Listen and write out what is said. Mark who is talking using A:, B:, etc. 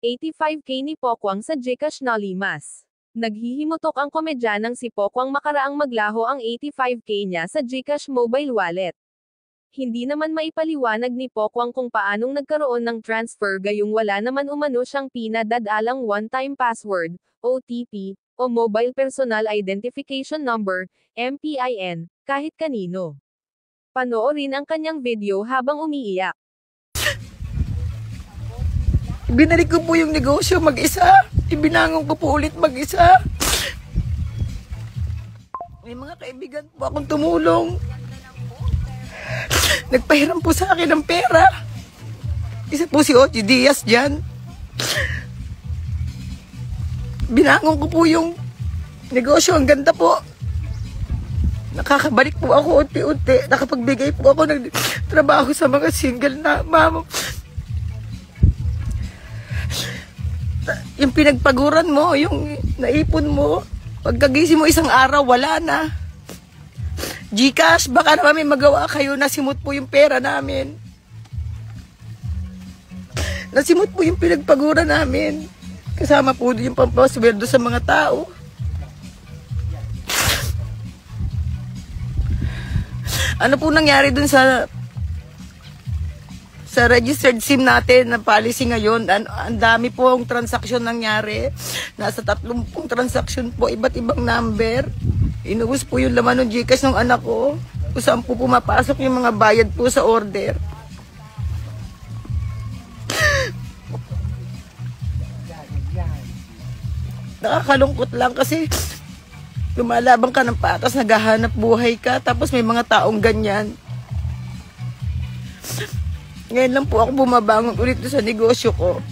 A: 85K ni Pokwang sa GCash na limas. Naghihimutok ang komedyanang si Pokwang makaraang maglaho ang 85K niya sa GCash mobile wallet. Hindi naman maipaliwanag ni Pokwang kung paanong nagkaroon ng transfer gayong wala naman umano siyang pinadadalang one-time password, OTP, o Mobile Personal Identification Number, MPIN, kahit kanino. Panoorin ang kanyang video habang umiiyak.
B: Binalik ko po yung negosyo mag-isa. Ibinangon ko po ulit mag-isa. May mga kaibigan po akong tumulong. Nagpahiram po sa akin ng pera. Isa po si Ochi Diaz dyan. Binangon ko po yung negosyo. Ang ganda po. Nakakabalik po ako unti-unti. Nakapagbigay po ako ng trabaho sa mga single na mama. Yung pinagpaguran mo, yung naipon mo, pagkagising mo isang araw, wala na. GCash, baka naman may magawa kayo, nasimot po yung pera namin. Nasimot po yung pinagpaguran namin. Kasama po yung pampasweldo sa mga tao. Ano po nangyari dun sa registered SIM natin na policy ngayon? Ang dami po ang transaksyon nangyari. Nasa 30 transaksyon po, iba't ibang number. Inuus po yung laman ng GCash ng anak ko. Kung saan po pumapasok yung mga bayad po sa order. Nakakalungkot lang kasi lumalabang ka ng patas, naghahanap buhay ka, tapos may mga taong ganyan. Ngayon lang po ako bumabangon ulit sa negosyo ko.